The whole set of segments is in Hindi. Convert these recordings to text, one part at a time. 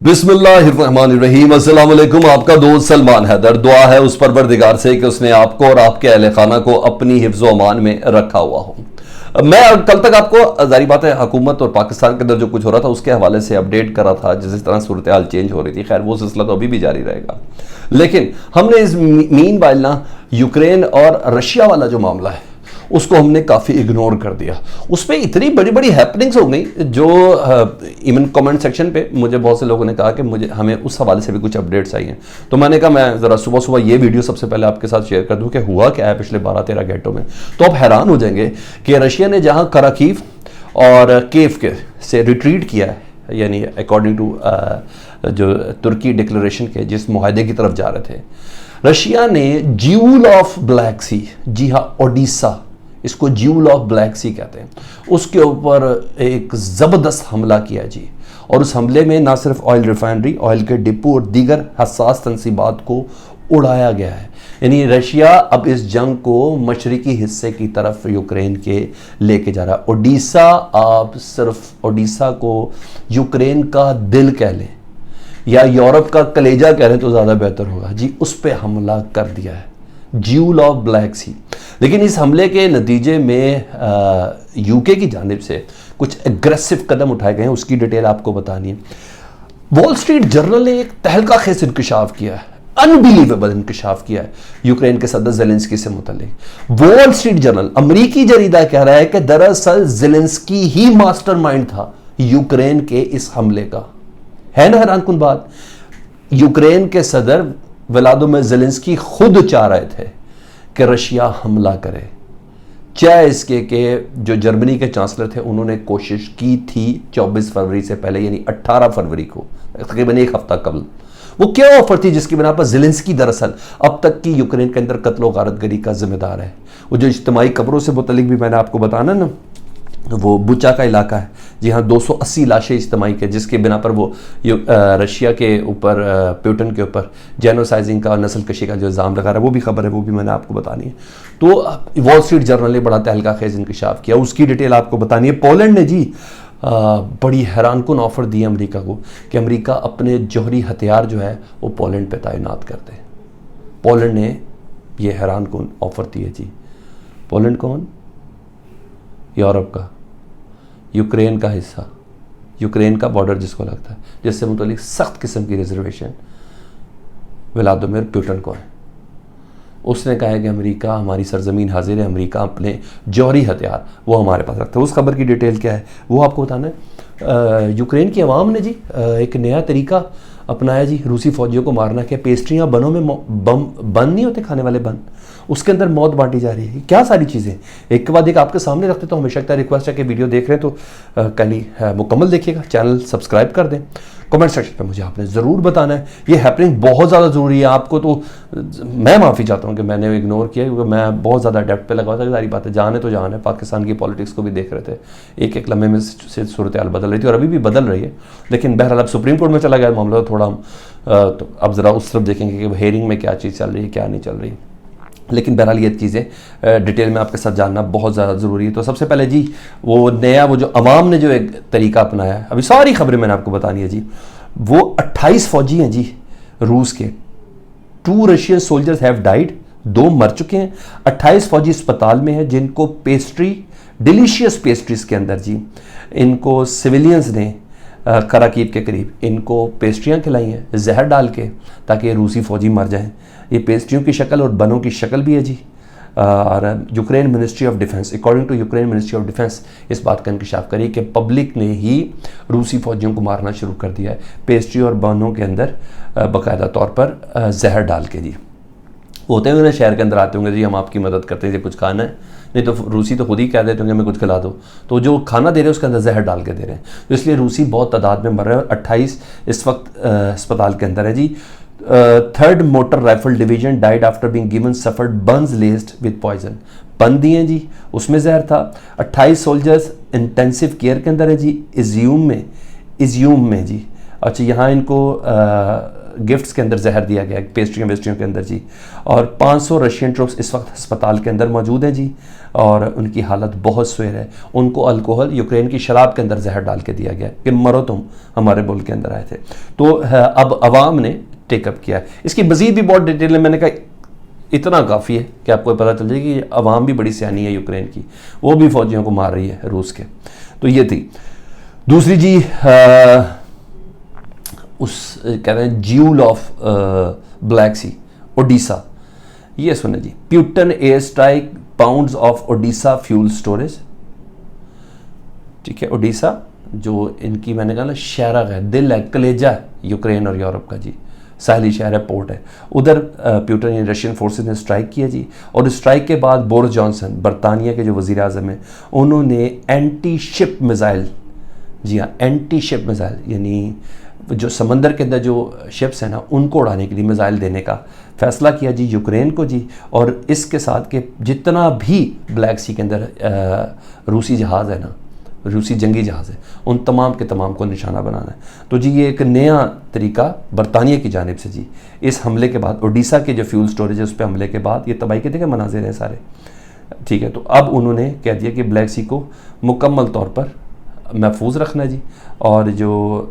बिस्मिल्लाहिर्रहमानिर्रहीम। अस्सलाम वालेकुम। आपका दोस्त सलमान हैदर। दुआ है उस परवरदिगार से कि उसने आपको और आपके अहले खाना को अपनी हिफ्ज़ व अमान में रखा हुआ हो। मैं कल तक आपको जारी बात है हुकूमत और पाकिस्तान के अंदर जो कुछ हो रहा था उसके हवाले से अपडेट कर रहा था, जिस तरह सूरत हाल चेंज हो रही थी। खैर वो सिलसिला तो अभी भी जारी रहेगा, लेकिन हमने इस मीन वाइल ना यूक्रेन और रशिया वाला जो मामला है उसको हमने काफ़ी इग्नोर कर दिया। उस पर इतनी बड़ी बड़ी हैपनिंग्स हो गई जो इवन कमेंट सेक्शन पे मुझे बहुत से लोगों ने कहा कि हमें उस हवाले से भी कुछ अपडेट्स चाहिए। तो मैंने कहा मैं ज़रा सुबह सुबह ये वीडियो सबसे पहले आपके साथ शेयर कर दूं कि हुआ क्या है पिछले 12-13 घंटों में। तो आप हैरान हो जाएंगे कि रशिया ने जहाँ कराकीव और केव के से रिट्रीट किया है, यानी अकॉर्डिंग टू जो तुर्की डिक्लेरेशन के जिस मुआहदे की तरफ जा रहे थे, रशिया ने ज्यूल ऑफ ब्लैक सी, जी हाँ ओडिशा, इसको ज्यूल ऑफ ब्लैक सी कहते हैं, उसके ऊपर एक ज़बरदस्त हमला किया जी। और उस हमले में ना सिर्फ ऑयल रिफाइनरी, ऑयल के डिपो और दीगर हसास तनसीबात को उड़ाया गया है। यानी रशिया अब इस जंग को मशरकी हिस्से की तरफ यूक्रेन के लेके जा रहा है। ओडिशा, आप सिर्फ ओडिशा को यूक्रेन का दिल कह लें या यूरोप का कलेजा कह लें तो ज़्यादा बेहतर होगा जी, उस पर हमला कर दिया है, ज्यूल ऑफ ब्लैक सी। लेकिन इस हमले के नतीजे में यूके की जानिब से कुछ एग्रेसिव कदम उठाए गए हैं, उसकी डिटेल आपको बतानी है। वॉल स्ट्रीट जर्नल ने एक तहलका खेज इंकशाफ किया है, अनबिलीवेबल इंकशाफ किया है यूक्रेन के सदर ज़ेलेंस्की से मुतल्लिक। वॉल स्ट्रीट जर्नल अमरीकी जरीदा कह रहा है कि दरअसल ज़ेलेंस्की ही मास्टरमाइंड था यूक्रेन के इस हमले का। है ना हैरानकुन बात, यूक्रेन के सदर व्लादिमीर ज़ेलेंस्की खुद चाह रहे थे कि रशिया हमला करे, चाहे इसके कि जो जर्मनी के चांसलर थे उन्होंने कोशिश की थी 24 फरवरी से पहले, यानी 18 फरवरी को, तकरीबन एक हफ्ता कबल। वो क्या ऑफर थी जिसकी बिना पर ज़ेलेंस्की दरअसल अब तक की यूक्रेन के अंदर कत्ल व गारतगरी का जिम्मेदार है। वो जो इज्तिमाई कब्रों से मुतल्लिक भी मैंने आपको बताना ना, वो बुचा का इलाका है, जी हाँ, 280 लाशें इज्तिमाई के, जिसके बिना पर वो रशिया के ऊपर, पुतिन के ऊपर जेनोसाइजिंग का, नस्ल कशी का जो इल्ज़ाम लगा रहा है, वो भी खबर है, वो भी मैंने आपको बतानी है। तो वॉल स्ट्रीट जर्नल ने बड़ा तहलका खेज इंकशाफ किया, उसकी डिटेल आपको बतानी है। पोलैंड ने जी बड़ी हैरानकुन ऑफ़र दी अमेरिका को कि अमेरिका अपने जौहरी हथियार जो है वो पोलैंड पे तैनात कर दे। पोलैंड ने ये हैरानकुन ऑफ़र दी है जी। पोलैंड कौन? यूरोप का, यूक्रेन का हिस्सा, यूक्रेन का बॉर्डर जिसको लगता है, जिससे मुतल्लिक सख्त किस्म की रिजर्वेशन व्लादिमीर पुतिन को है। उसने कहा है कि अमेरिका हमारी सरजमीन हाजिर है, अमेरिका अपने जौहरी हथियार वो हमारे पास रखता है। उस खबर की डिटेल क्या है वो आपको बताना है। यूक्रेन की आवाम ने जी एक नया तरीका अपनाया जी रूसी फौजियों को मारना के। पेस्ट्रियाँ बनों में बम बन नहीं होते, खाने वाले बन, उसके अंदर मौत बांटी जा रही है। क्या सारी चीज़ें एक के बाद एक आपके सामने रखते, तो हमेशा एक रिक्वेस्ट है कि वीडियो देख रहे हैं तो कल मुकम्मल देखिएगा, चैनल सब्सक्राइब कर दें। कमेंट सेक्शन पे मुझे आपने ज़रूर बताना है, ये हैपनिंग बहुत ज़्यादा ज़रूरी है। आपको तो मैं माफ़ी चाहता हूँ कि मैंने इग्नोर किया, क्योंकि मैं बहुत ज़्यादा डेप्थ पे लगा था। सारी बातें जान है तो जान है, पाकिस्तान की पॉलिटिक्स को भी देख रहे थे, एक एक लम्हे में से सूरत हाल बदल रही थी और अभी भी बदल रही है। लेकिन बहरहाल अब सुप्रीम कोर्ट में चला गया मामला, थोड़ा हम तो अब ज़रा उस तरफ देखेंगे कि हेयरिंग में क्या चीज़ चल रही है, क्या नहीं चल रही। लेकिन बहरहाल ये चीज़ें डिटेल में आपके साथ जानना बहुत ज़्यादा ज़रूरी है। तो सबसे पहले जी वो नया, वो जो अवाम ने जो एक तरीका अपनाया है, अभी सारी खबरें मैंने आपको बतानी है जी। वो 28 फौजी हैं जी रूस के, 2 रशियन सोल्जर्स हैव डाइड, 2 मर चुके हैं, 28 फौजी अस्पताल में हैं जिनको पेस्ट्री, डिलीशियस पेस्ट्रीज के अंदर जी इनको सिविलियंस ने कराकीव के करीब इनको पेस्ट्रियाँ खिलाई हैं जहर डाल के, ताकि ये रूसी फौजी मर जाएं। ये पेस्ट्रियों की शक्ल और बनों की शक्ल भी है जी। और Ukraine ministry of defence, according to Ukraine ministry of defence, इस बात का इंकशाफ करिए कि पब्लिक ने ही रूसी फौजियों को मारना शुरू कर दिया है पेस्ट्री और बनों के अंदर बाकायदा तौर पर जहर डाल के जी। होते हुए ना शहर के अंदर आते होंगे जी, हम आपकी मदद करते हैं, कुछ खाना है, नहीं तो रूसी तो खुद ही कह देते होंगे हमें कुछ खिला दो, तो जो खाना दे रहे हैं उसके अंदर जहर डाल के दे रहे हैं। तो इसलिए रूसी बहुत तादाद में मर रहे हैं और 28 इस वक्त अस्पताल के अंदर है जी। 3rd motor rifle division died after being given suffered burns laced with poison, बन दिए जी, उसमें जहर था। 28 सोल्जर्स इंटेंसिव केयर के अंदर है जी, इज्यूम में जी। अच्छा, यहाँ इनको गिफ्ट्स के अंदर जहर दिया गया, पेस्ट्रियों के अंदर जी। और 500 रशियन ट्रूप्स इस वक्त अस्पताल के अंदर मौजूद हैं जी, और उनकी हालत बहुत सुयर है। उनको अल्कोहल, यूक्रेन की शराब के अंदर जहर डाल के दिया गया कि मरो तुम, हमारे मुल्क के अंदर आए थे। तो अब अवाम ने टेकअप किया है। इसकी मज़ीद भी बहुत डिटेल में मैंने कहा इतना काफ़ी है कि आपको पता चल जाए कि अवाम भी बड़ी सियानी है यूक्रेन की, वो भी फौजियों को मार रही है रूस के। तो ये थी। दूसरी जी उस कह रहे हैं jewel of Black Sea, Odesa. ये सुने जी, Putin air strike pounds of Odesa fuel storage. ठीक है, ओडिशा जो इनकी मैंने कहा ना शहर है, दिल है, कलेजा है यूक्रेन और यूरोप का जी, साहली शहर है, पोर्ट है। उधर प्यूटन रशियन फोर्सेस ने स्ट्राइक किया जी, और स्ट्राइक के बाद बोरिस जॉनसन, बरतानिया के जो वज़ीर आज़म हैं, उन्होंने एंटी शिप मिसाइल, जी हाँ एंटी शिप मिसाइल, यानी जो समंदर के अंदर जो शिप्स हैं ना उनको उड़ाने के लिए मिसाइल देने का फैसला किया जी यूक्रेन को जी। और इसके साथ के जितना भी ब्लैक सी के अंदर रूसी जहाज़ है ना, रूसी जंगी जहाज़ है, उन तमाम के तमाम को निशाना बनाना है। तो जी ये एक नया तरीका बरतानिया की जानिब से जी, इस हमले के बाद ओडिशा के जो फ्यूल स्टोरेज है उस पर हमले के बाद ये तबाही के देखे मनाजिर हैं सारे। ठीक है, तो अब उन्होंने कह दिया कि ब्लैक सी को मुकम्मल तौर पर महफूज रखना है जी, और जो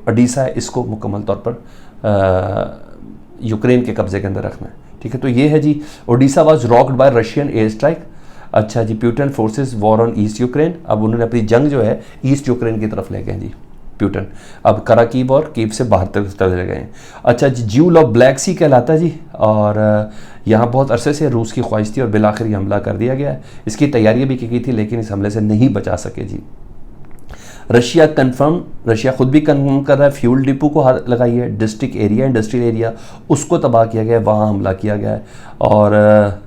ओडिशा है इसको मुकम्मल तौर पर यूक्रेन के कब्ज़े के अंदर रखना है। ठीक है, तो ये है जी, Odesa was rocked by Russian air strike. अच्छा जी, Putin forces war on east Ukraine. अब उन्होंने अपनी जंग जो है ईस्ट यूक्रेन की तरफ ले गए जी प्यूटन, अब कराकीव और कीव से बाहर तक चले गए हैं। अच्छा जी, ज्यूल ऑफ ब्लैक सी कहलाता जी, और यहाँ बहुत अरसे से रूस की ख्वाहिश थी और बिलाखिर ये हमला कर दिया गया है। इसकी तैयारियाँ भी की गई थी लेकिन इस हमले से नहीं बचा सके जी। रशिया खुद भी कंफर्म कर रहा है, फ्यूल डिपो को हाथ लगाई है, डिस्ट्रिक्ट एरिया, इंडस्ट्रियल एरिया, उसको तबाह किया गया है, वहाँ हमला किया गया है। और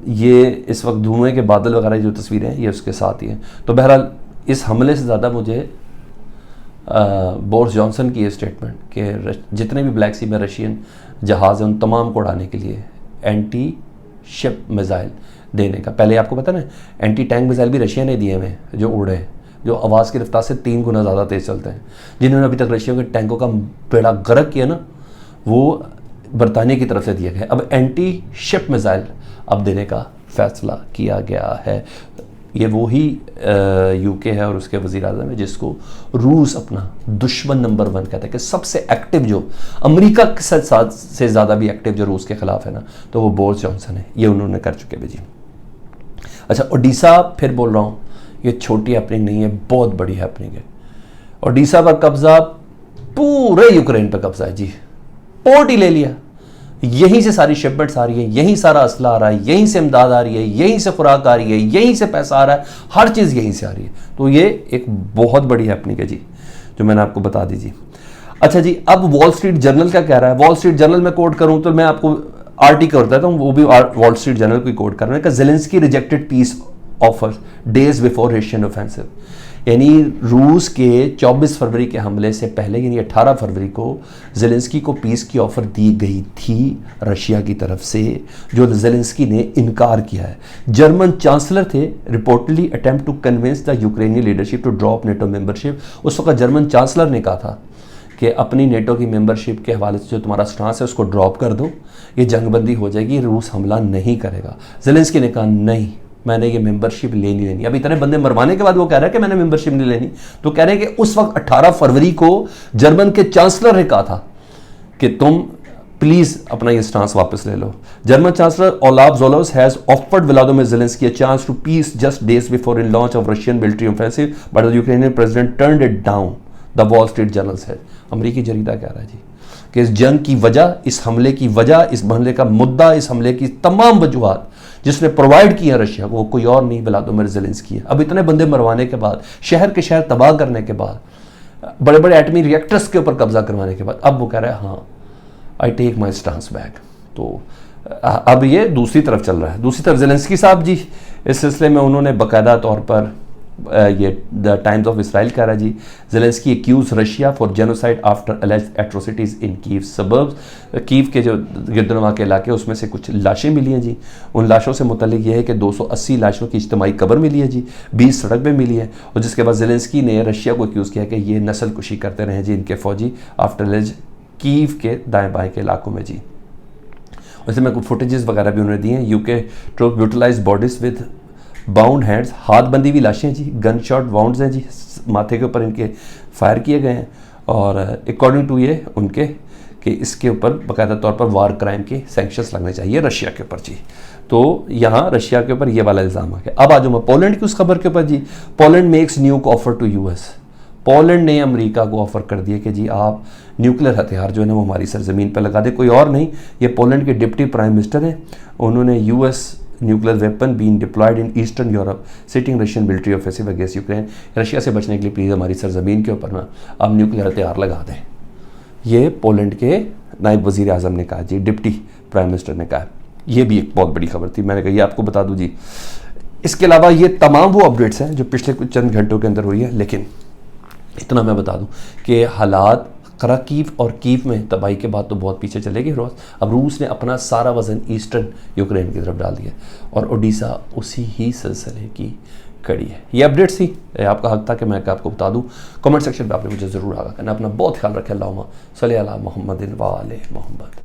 ये इस वक्त धुएं के बादल वगैरह जो तस्वीरें हैं ये उसके साथ ही हैं। तो बहरहाल इस हमले से ज़्यादा मुझे बोरिस जॉनसन की ये स्टेटमेंट कि जितने भी ब्लैक सी में रशियन जहाज़ हैं उन तमाम को उड़ाने के लिए एंटी शिप मिसाइल देने का, पहले आपको पता ना एंटी टैंक मिसाइल भी रशिया ने दिए हुए जो उड़े, जो आवाज़ की रफ्तार से 3 गुना ज़्यादा तेज़ चलते हैं, जिन्होंने अभी तक रशिया के टैंकों का बेड़ा गर्क किया ना, वो बरतानिया की तरफ से दिया गया। अब एंटी शिप मिसाइल अब देने का फैसला किया गया है। ये वो ही यूके है और उसके वज़ीर आज़म है जिसको रूस अपना दुश्मन नंबर 1 कहता है, कि सबसे एक्टिव जो अमेरिका के साथ से ज़्यादा भी एक्टिव जो रूस के ख़िलाफ़ है ना, तो वो बोरिस जॉनसन है। ये उन्होंने कर चुके हैं जी। अच्छा, ओडिशा फिर बोल रहा हूँ, ये छोटी हैपनिंग नहीं है, बहुत बड़ी हैपनिंग है। ओडिशा पर कब्जा, पूरे यूक्रेन पर कब्जा है जी, पोर्ट ही ले लिया, यहीं से सारी शिपमेंट्स आ रही है, यहीं सारा असला आ रहा है, यहीं से इमदाद आ रही है, यहीं से खुराक आ रही है, यहीं से पैसा आ रहा है, हर चीज़ यहीं से आ रही है। तो ये एक बहुत बड़ी हैपनिंग है जी जो मैंने आपको बता दी जी। अच्छा जी, अब वॉल स्ट्रीट जर्नल क्या कह रहा है? वॉल स्ट्रीट जर्नल में कोट करूं तो मैं आपको आर्टिकल बताता हूं, वो भी वॉल स्ट्रीट जर्नल को कोट कर रहा है कि Zelensky rejected peace offer days before Russian offensive, यानी रूस के 24 फरवरी के हमले से पहले यानी 18 फरवरी को ज़ेलेंस्की को पीस की ऑफ़र दी गई थी रशिया की तरफ से, जो ज़ेलेंस्की ने इनकार किया है। जर्मन चांसलर थे reportedly attempt to convince the Ukrainian leadership to drop NATO membership. उस वक्त जर्मन चांसलर ने कहा था कि अपनी नेटो की मेंबरशिप के हवाले से जो तुम्हारा स्टांस है उसको ड्रॉप कर दो, ये जंगबंदी हो जाएगी, रूस हमला नहीं करेगा। ज़ेलेंस्की ने कहा नहीं, मैंने ये मेंबरशिप लेनी। अब इतने बंदे मरवाने के बाद वो कह रहा है कि मैंने मेंबरशिप नहीं लेनी, तो कह रहे हैं कि उस वक्त 18 फरवरी को जर्मन के चांसलर ने कहा था कि तुम प्लीज अपना ये स्टांस वापस ले लो। German chancellor Olaf Scholz has offered Vladimir Zelensky a chance to peace just days before in launch of Russian military offensive but the Ukrainian president turned it down, the Wall Street Journal said. अमेरिकी जरीदा कह रहा है जी कि इस जंग की वजह, इस हमले की वजह, इस हमले का मुद्दा, इस हमले की तमाम वजूहात जिसने प्रोवाइड किया रशिया को, वो कोई और नहीं व्लादिमीर ज़ेलेंस्की है। अब इतने बंदे मरवाने के बाद, शहर के शहर तबाह करने के बाद, बड़े बड़े एटमी रिएक्टर्स के ऊपर कब्जा करवाने के बाद, अब वो कह रहा है हाँ I take my stance back. तो अब ये दूसरी तरफ चल रहा है। दूसरी तरफ ज़ेलेंस्की साहब जी इस सिलसिले में उन्होंने बाकायदा तौर पर ये द टाइम्स ऑफ इसराइल कह रहा है जी, Zelensky accuse Russia for genocide after alleged atrocities in Kyiv suburbs. Kyiv के जो गिरदनवा के इलाके उसमें से कुछ लाशें मिली हैं जी। उन लाशों से मुतल्लिक ये है कि 280 लाशों की इज्तिमाई कब्र मिली है जी, 20 सड़क पे मिली है। और जिसके बाद ज़ेलेंस्की ने रशिया को एक्यूज़ किया कि ये नस्ल कुशी करते रहे जी इनके फ़ौजी आफ्टर एलिज्ड कीव के दाएं बाएं के इलाकों में जी। वैसे मैं कुछ फुटेजेस वगैरह भी उन्होंने दिए हैं। UK troop brutalize bodies with bound hands, हाथ बंदी हुई लाशें जी, गन शॉट वाउंड्स हैं जी, माथे के ऊपर इनके फायर किए गए हैं। और अकॉर्डिंग टू ये उनके कि इसके ऊपर बाकायदा तौर पर वार क्राइम के सैंक्शंस लगने चाहिए रशिया के ऊपर जी। तो यहाँ रशिया के ऊपर ये वाला इल्ज़ाम आ गया। अब आ जाऊँ मैं पोलैंड की उस खबर के ऊपर जी। Poland makes nuke offer to US, Poland ने अमेरिका को ऑफर कर दिया कि जी आप न्यूक्लियर हथियार जो है ना वो हमारी सरजमीन पर लगा दे। कोई और नहीं, ये पोलैंड के डिप्टी प्राइम मिनिस्टर हैं। उन्होंने US nuclear weapon been deployed in eastern Europe citing Russian military offensive against Ukraine, Russia से बचने के लिए प्लीज़ हमारी सरजमीन के ऊपर ना आप न्यूक्लियर हथियार लगा दें। ये पोलैंड के नायब वज़ीर आज़म ने कहा जी, डिप्टी प्राइम मिनिस्टर ने कहा। ये भी एक बहुत बड़ी खबर थी, मैंने कहा ये आपको बता दूं जी। इसके अलावा ये तमाम वो अपडेट्स हैं जो पिछले कुछ चंद घंटों के अंदर हुई है, लेकिन इतना मैं बता दूं कि हालात खराकीव और कीव में तबाही के बाद तो बहुत पीछे चले गए रूस। अब रूस ने अपना सारा वजन ईस्टर्न यूक्रेन की तरफ डाल दिया और ओडिशा उसी ही सिलसिले की कड़ी है। ये अपडेट्स थी, आपका हक था कि मैं आपको बता दूं। कमेंट सेक्शन पे आपने मुझे ज़रूर आगा करना। अपना बहुत ख्याल रखें। अल्लाहुम्मा सल्ली अला मुहम्मदिन व आले मुहम्मद।